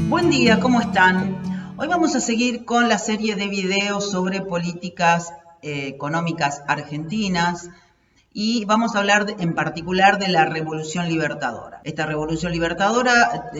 Buen día, ¿cómo están? Hoy vamos a seguir con la serie de videos sobre políticas económicas argentinas y vamos a hablar en particular de la Revolución Libertadora. Esta Revolución Libertadora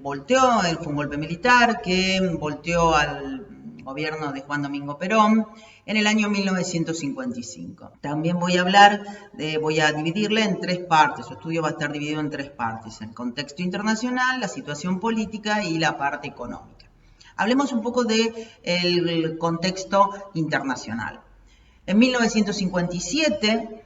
volteó, fue un golpe militar que volteó al gobierno de Juan Domingo Perón en el año 1955. También voy a dividirla en tres partes. Su estudio va a estar dividido en tres partes: el contexto internacional, la situación política y la parte económica. Hablemos un poco del contexto internacional. En 1957,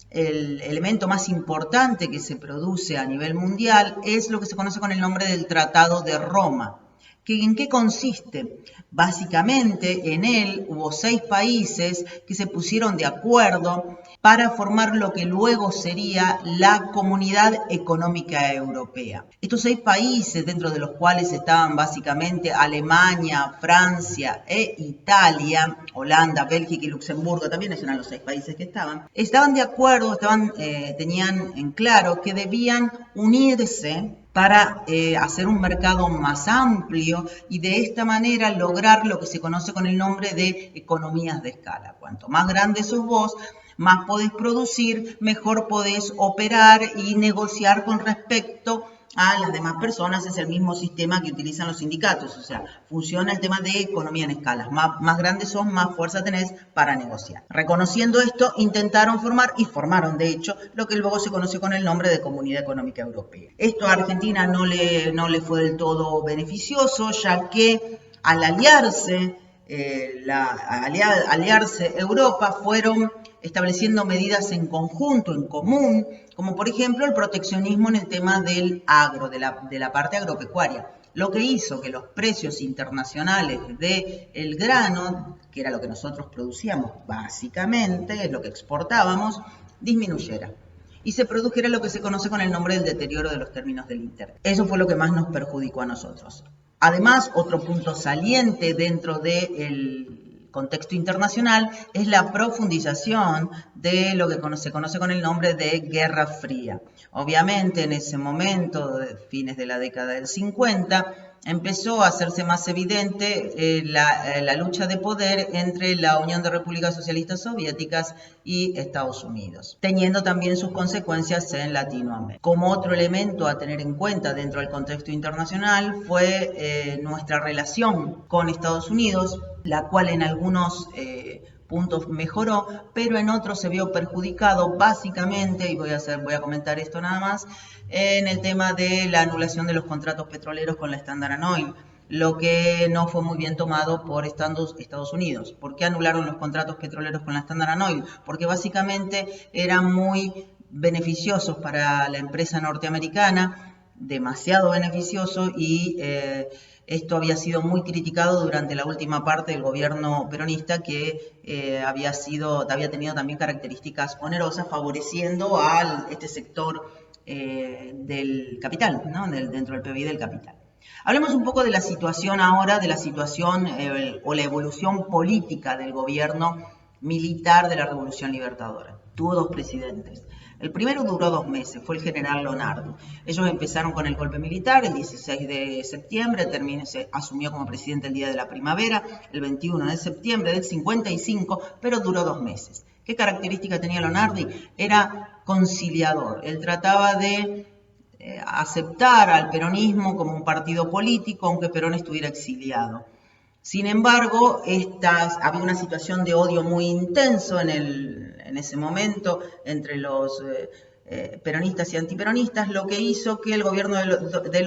el elemento más importante que se produce a nivel mundial es lo que se conoce con el nombre del Tratado de Roma. ¿En qué consiste? Básicamente, en él hubo 6 países que se pusieron de acuerdo para formar lo que luego sería la Comunidad Económica Europea. Estos 6 países, dentro de los cuales estaban básicamente Alemania, Francia e Italia, Holanda, Bélgica y Luxemburgo, también eran los 6 países que estaban de acuerdo, tenían en claro que debían unirse para hacer un mercado más amplio y de esta manera lograr lo que se conoce con el nombre de economías de escala. Cuanto más grande sos vos, más podés producir, mejor podés operar y negociar con respecto a las demás personas. Es el mismo sistema que utilizan los sindicatos, o sea, funciona el tema de economía en escalas. Más grandes son, más fuerza tenés para negociar. Reconociendo esto, intentaron formar, y formaron de hecho, lo que luego se conoce con el nombre de Comunidad Económica Europea. Esto a Argentina no le fue del todo beneficioso, ya que al aliarse Europa, fueron estableciendo medidas en conjunto, en común, como por ejemplo el proteccionismo en el tema del agro, de la parte agropecuaria, lo que hizo que los precios internacionales del grano, que era lo que nosotros producíamos básicamente, es lo que exportábamos, disminuyera. Y se produjera lo que se conoce con el nombre del deterioro de los términos del interés. Eso fue lo que más nos perjudicó a nosotros. Además, otro punto saliente dentro del contexto internacional es la profundización de lo que se conoce con el nombre de Guerra Fría. Obviamente, en ese momento, de fines de la década del 50, empezó a hacerse más evidente la lucha de poder entre la Unión de Repúblicas Socialistas Soviéticas y Estados Unidos, teniendo también sus consecuencias en Latinoamérica. Como otro elemento a tener en cuenta dentro del contexto internacional fue nuestra relación con Estados Unidos, la cual en algunos puntos mejoró, pero en otros se vio perjudicado básicamente, y voy a comentar esto nada más, en el tema de la anulación de los contratos petroleros con la Standard Oil, lo que no fue muy bien tomado por Estados Unidos. ¿Por qué anularon los contratos petroleros con la Standard Oil? Porque básicamente eran muy beneficiosos para la empresa norteamericana, demasiado beneficioso, y esto había sido muy criticado durante la última parte del gobierno peronista, que había tenido también características onerosas, favoreciendo a este sector del capital, ¿no? Dentro del PBI del capital. Hablemos un poco de la situación ahora, de la situación o la evolución política del gobierno militar de la Revolución Libertadora. Tuvo 2 presidentes. El primero duró 2 meses, fue el general Lonardi. Ellos empezaron con el golpe militar el 16 de septiembre, se asumió como presidente el día de la primavera, el 21 de septiembre del 55, pero duró 2 meses. ¿Qué característica tenía Lonardi? Era conciliador. Él trataba de aceptar al peronismo como un partido político, aunque Perón estuviera exiliado. Sin embargo, había una situación de odio muy intenso en ese momento entre los peronistas y antiperonistas, lo que hizo que el gobierno de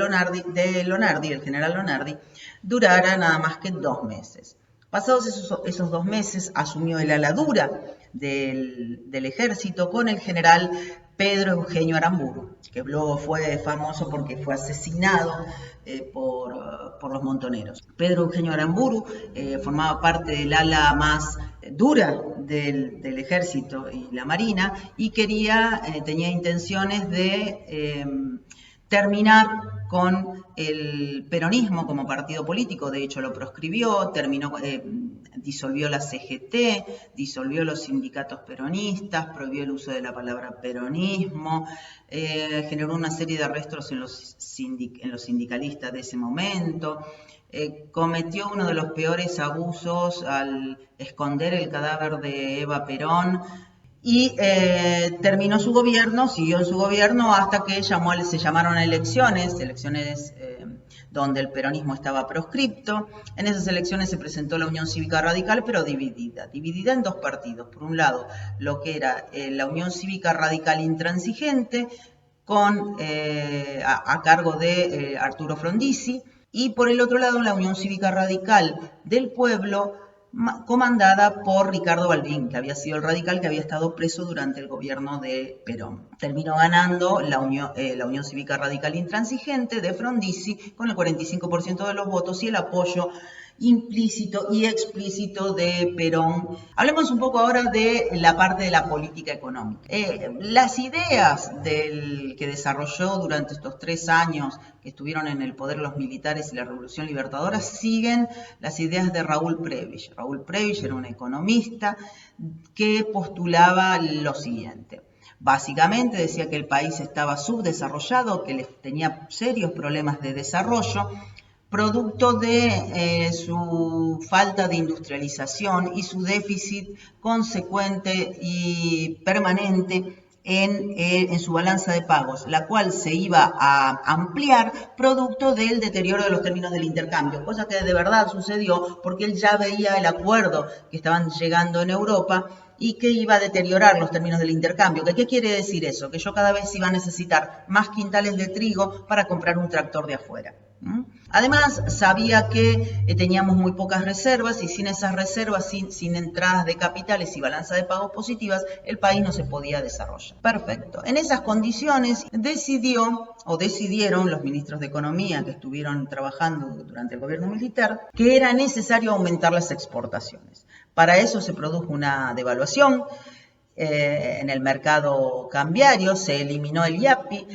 Lonardi, el general Lonardi, durara nada más que 2 meses. Pasados esos 2 meses, asumió el ala dura del ejército con el general Pedro Eugenio Aramburu, que luego fue famoso porque fue asesinado por los montoneros. Pedro Eugenio Aramburu formaba parte del ala más dura del ejército y la marina, y tenía intenciones de terminar con el peronismo como partido político. De hecho lo proscribió, disolvió la CGT, disolvió los sindicatos peronistas, prohibió el uso de la palabra peronismo, generó una serie de arrestos en los sindicalistas de ese momento, cometió uno de los peores abusos al esconder el cadáver de Eva Perón, y terminó su gobierno, siguió en su gobierno hasta que se llamaron a elecciones donde el peronismo estaba proscripto. En esas elecciones se presentó la Unión Cívica Radical, pero dividida en dos partidos. Por un lado, lo que era la Unión Cívica Radical Intransigente, a cargo de Arturo Frondizi, y por el otro lado, la Unión Cívica Radical del Pueblo, comandada por Ricardo Balbín, que había sido el radical que había estado preso durante el gobierno de Perón. Terminó ganando la Unión Cívica Radical Intransigente de Frondizi con el 45% de los votos y el apoyo implícito y explícito de Perón. Hablemos un poco ahora de la parte de la política económica. Las ideas que desarrolló durante estos 3 años que estuvieron en el poder los militares y la Revolución Libertadora siguen las ideas de Raúl Prebisch. Raúl Prebisch era un economista que postulaba lo siguiente. Básicamente decía que el país estaba subdesarrollado, que tenía serios problemas de desarrollo, producto de su falta de industrialización y su déficit consecuente y permanente en su balanza de pagos, la cual se iba a ampliar producto del deterioro de los términos del intercambio, cosa que de verdad sucedió porque él ya veía el acuerdo que estaban llegando en Europa y que iba a deteriorar los términos del intercambio. ¿Qué quiere decir eso? Que yo cada vez iba a necesitar más quintales de trigo para comprar un tractor de afuera. Además, sabía que teníamos muy pocas reservas y sin esas reservas, sin entradas de capitales y balanza de pagos positivas, el país no se podía desarrollar. Perfecto. En esas condiciones decidieron los ministros de Economía que estuvieron trabajando durante el gobierno militar que era necesario aumentar las exportaciones. Para eso se produjo una devaluación en el mercado cambiario, se eliminó el IAPI.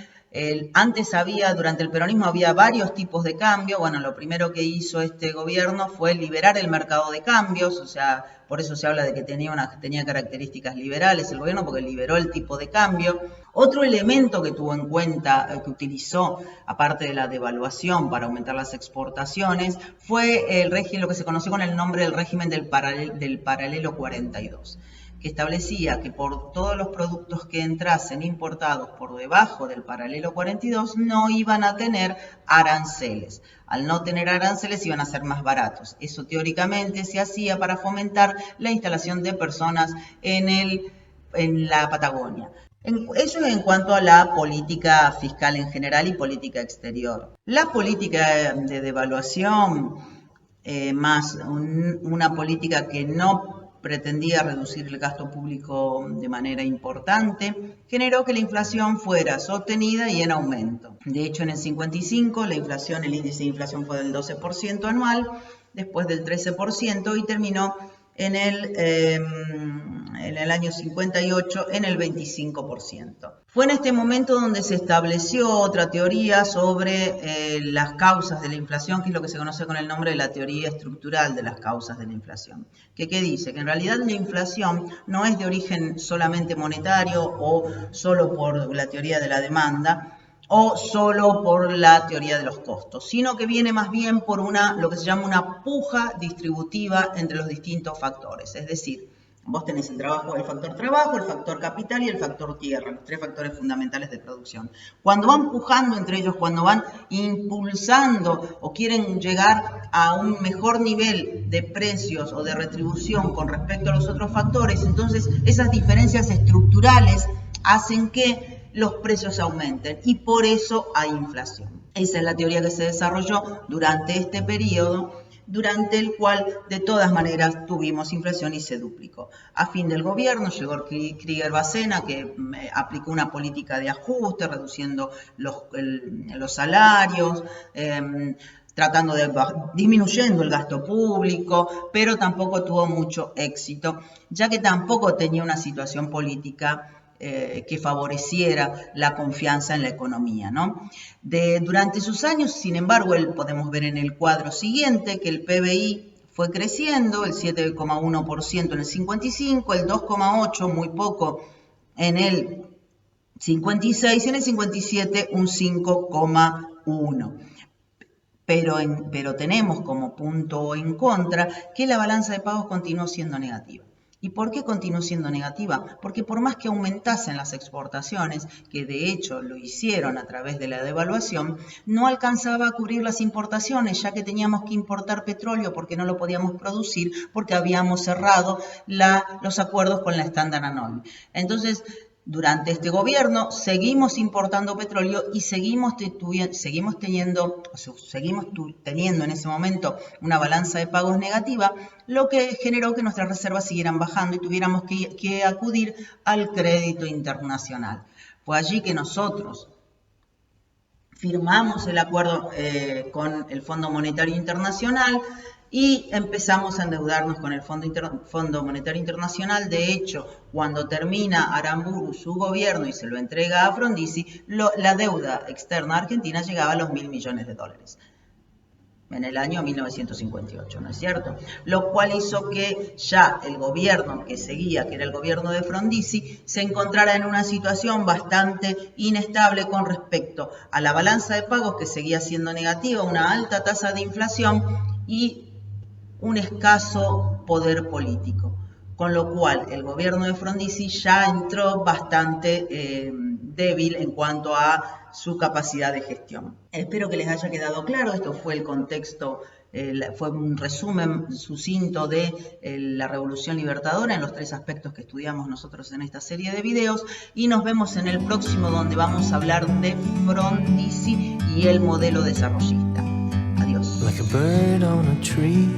Antes durante el peronismo había varios tipos de cambio. Bueno, lo primero que hizo este gobierno fue liberar el mercado de cambios, o sea, por eso se habla de que tenía características liberales el gobierno, porque liberó el tipo de cambio. Otro elemento que tuvo en cuenta, que utilizó, aparte de la devaluación para aumentar las exportaciones, fue lo que se conoció con el nombre del régimen del paralelo 42. Que establecía que por todos los productos que entrasen importados por debajo del paralelo 42 no iban a tener aranceles. Al no tener aranceles iban a ser más baratos. Eso teóricamente se hacía para fomentar la instalación de personas en la Patagonia. Eso es en cuanto a la política fiscal en general y política exterior. La política de devaluación, más una política que no pretendía reducir el gasto público de manera importante, generó que la inflación fuera sostenida y en aumento. De hecho, en el 55 el índice de inflación fue del 12% anual, después del 13% y terminó en el año 58 en el 25%. Fue en este momento donde se estableció otra teoría sobre las causas de la inflación, que es lo que se conoce con el nombre de la teoría estructural de las causas de la inflación. ¿Qué dice? Que en realidad la inflación no es de origen solamente monetario o solo por la teoría de la demanda, o solo por la teoría de los costos, sino que viene más bien por lo que se llama una puja distributiva entre los distintos factores. Es decir, vos tenés el factor trabajo, el factor capital y el factor tierra, los 3 factores fundamentales de producción. Cuando van pujando entre ellos, cuando van impulsando o quieren llegar a un mejor nivel de precios o de retribución con respecto a los otros factores, entonces esas diferencias estructurales hacen que los precios aumenten y por eso hay inflación. Esa es la teoría que se desarrolló durante este periodo, durante el cual de todas maneras tuvimos inflación y se duplicó. A fin del gobierno llegó Krieger-Bacena, que aplicó una política de ajuste, reduciendo los salarios, disminuyendo el gasto público, pero tampoco tuvo mucho éxito, ya que tampoco tenía una situación política que favoreciera la confianza en la economía, ¿no? Durante sus años, sin embargo, podemos ver en el cuadro siguiente que el PBI fue creciendo, el 7,1% en el 55, el 2,8%, muy poco, en el 56 y en el 57 un 5,1%. Pero tenemos como punto en contra que la balanza de pagos continuó siendo negativa. ¿Y por qué continuó siendo negativa? Porque por más que aumentasen las exportaciones, que de hecho lo hicieron a través de la devaluación, no alcanzaba a cubrir las importaciones, ya que teníamos que importar petróleo porque no lo podíamos producir, porque habíamos cerrado los acuerdos con la Standard & Oil. Entonces, durante este gobierno seguimos importando petróleo y seguimos teniendo en ese momento una balanza de pagos negativa, lo que generó que nuestras reservas siguieran bajando y tuviéramos que acudir al crédito internacional. Fue allí que nosotros firmamos el acuerdo con el Fondo Monetario Internacional y empezamos a endeudarnos con el Fondo Monetario Internacional. De hecho, cuando termina Aramburu su gobierno y se lo entrega a Frondizi, la deuda externa argentina llegaba a los $1.000 millones en el año 1958, ¿no es cierto? Lo cual hizo que ya el gobierno que seguía, que era el gobierno de Frondizi, se encontrara en una situación bastante inestable con respecto a la balanza de pagos, que seguía siendo negativa, una alta tasa de inflación y un escaso poder político, con lo cual el gobierno de Frondizi ya entró bastante débil en cuanto a su capacidad de gestión. Espero que les haya quedado claro. Esto fue el contexto, fue un resumen sucinto de la Revolución Libertadora en los 3 aspectos que estudiamos nosotros en esta serie de videos, y nos vemos en el próximo, donde vamos a hablar de Frondizi y el modelo desarrollista. Adiós. Like a bird on a tree.